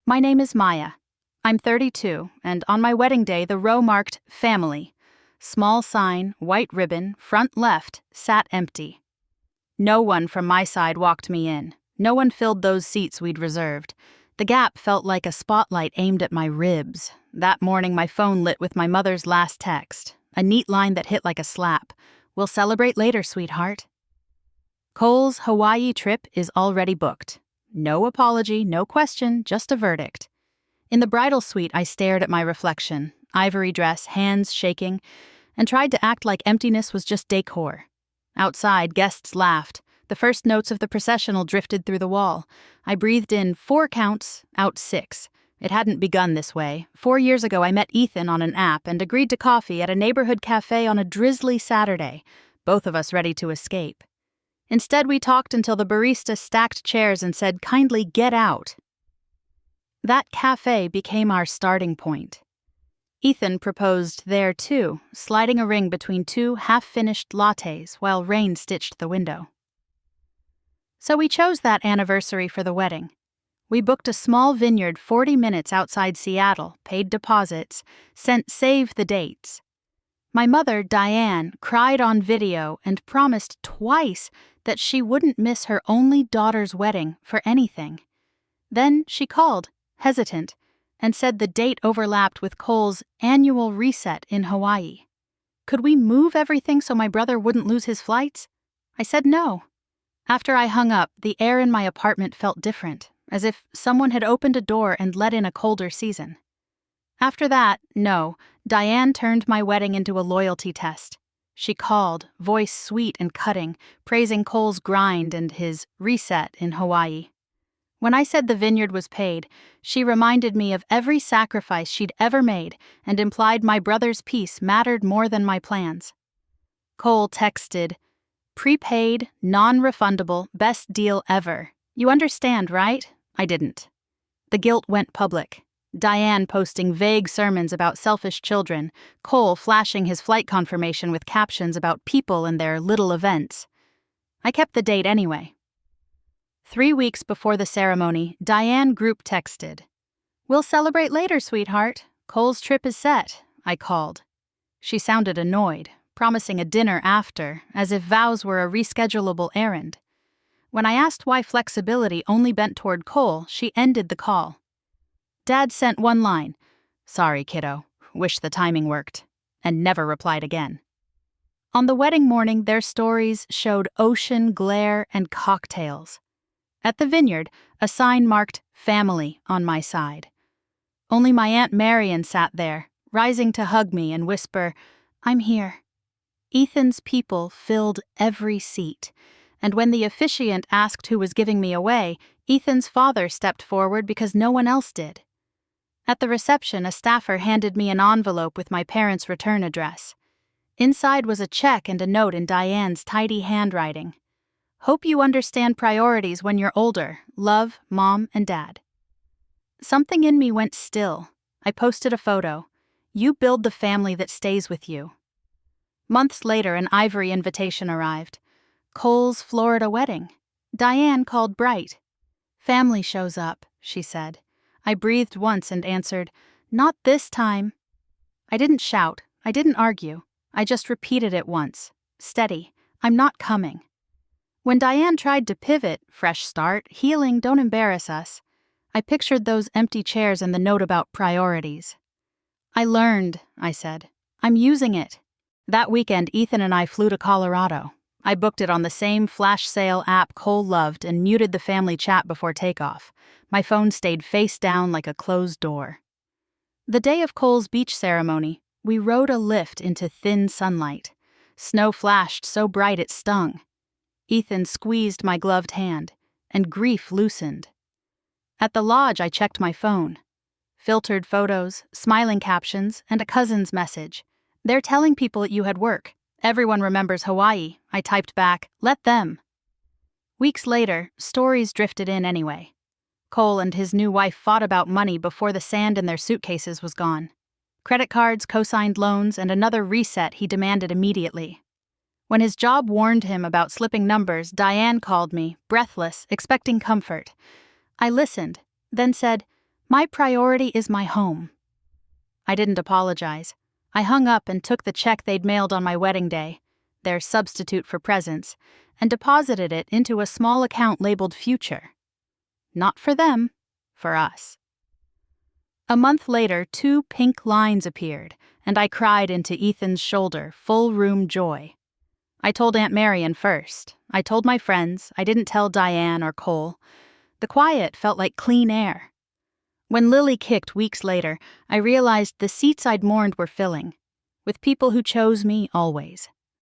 My name is Maya. I'm 32, and on my wedding day, the row marked family. Small sign, white ribbon, front left, sat empty. No one from my side walked me in. No one filled those seats we'd reserved. The gap felt like a spotlight aimed at my ribs. That morning, my phone lit with my mother's last text, a neat line that hit like a slap. "We'll celebrate later, sweetheart." Cole's Hawaii trip is already booked. No apology, no question, just a verdict. In the bridal suite, I stared at my reflection, ivory dress, hands shaking, and tried to act like emptiness was just decor. Outside, guests laughed. The first notes of the processional drifted through the wall. I breathed in 4 counts, out 6. It hadn't begun this way. 4 years ago, I met Ethan on an app and agreed to coffee at a neighborhood cafe on a drizzly Saturday, both of us ready to escape. Instead, we talked until the barista stacked chairs and said, "Kindly get out." That cafe became our starting point. Ethan proposed there too, sliding a ring between 2 half-finished lattes while rain stitched the window. So we chose that anniversary for the wedding. We booked a small vineyard 40 minutes outside Seattle, paid deposits, sent save the dates. My mother, Diane, cried on video and promised twice that she wouldn't miss her only daughter's wedding for anything. Then she called, hesitant, and said the date overlapped with Cole's annual reset in Hawaii. Could we move everything so my brother wouldn't lose his flights? I said no. After I hung up, the air in my apartment felt different, as if someone had opened a door and let in a colder season. After that, no, Diane turned my wedding into a loyalty test. She called, voice sweet and cutting, praising Cole's grind and his reset in Hawaii. When I said the vineyard was paid, she reminded me of every sacrifice she'd ever made and implied my brother's peace mattered more than my plans. Cole texted, "Prepaid, non-refundable, best deal ever. You understand, right?" I didn't. The guilt went public. Diane posting vague sermons about selfish children, Cole flashing his flight confirmation with captions about people and their little events. I kept the date anyway. 3 weeks before the ceremony, Diane group texted, "We'll celebrate later, sweetheart. Cole's trip is set," I called. She sounded annoyed, promising a dinner after, as if vows were a reschedulable errand. When I asked why flexibility only bent toward Cole, she ended the call. Dad sent one line, "Sorry, kiddo, wish the timing worked," and never replied again. On the wedding morning, their stories showed ocean, glare, and cocktails. At the vineyard, a sign marked family on my side. Only my Aunt Marion sat there, rising to hug me and whisper, "I'm here." Ethan's people filled every seat, and when the officiant asked who was giving me away, Ethan's father stepped forward because no one else did. At the reception, a staffer handed me an envelope with my parents' return address. Inside was a check and a note in Diane's tidy handwriting. "Hope you understand priorities when you're older. Love, Mom and Dad." Something in me went still. I posted a photo. "You build the family that stays with you." Months later, an Ivory invitation arrived. Cole's Florida wedding. Diane called bright. "Family shows up," she said. I breathed once and answered, "Not this time." I didn't shout. I didn't argue. I just repeated it once. Steady. "I'm not coming." When Diane tried to pivot, fresh start, healing, don't embarrass us, I pictured those empty chairs and the note about priorities. "I learned," I said. "I'm using it." That weekend, Ethan and I flew to Colorado. I booked it on the same flash sale app Cole loved and muted the family chat before takeoff. My phone stayed face down like a closed door. The day of Cole's beach ceremony, we rode a lift into thin sunlight. Snow flashed so bright it stung. Ethan squeezed my gloved hand, and grief loosened. At the lodge, I checked my phone. Filtered photos, smiling captions, and a cousin's message. "They're telling people you had work. Everyone remembers Hawaii." I typed back, "Let them." Weeks later, stories drifted in anyway. Cole and his new wife fought about money before the sand in their suitcases was gone. Credit cards, co-signed loans, and another reset he demanded immediately. When his job warned him about slipping numbers, Diane called me, breathless, expecting comfort. I listened, then said, My priority is my home. I didn't apologize. I hung up and took the check they'd mailed on my wedding day, their substitute for presents, and deposited it into a small account labeled Future. Not for them, for us. A month later, 2 pink lines appeared, and I cried into Ethan's shoulder, full room joy. I told Aunt Marian first. I told my friends. I didn't tell Diane or Cole. The quiet felt like clean air. When Lily kicked weeks later, I realized the seats I'd mourned were filling, with people who chose me always.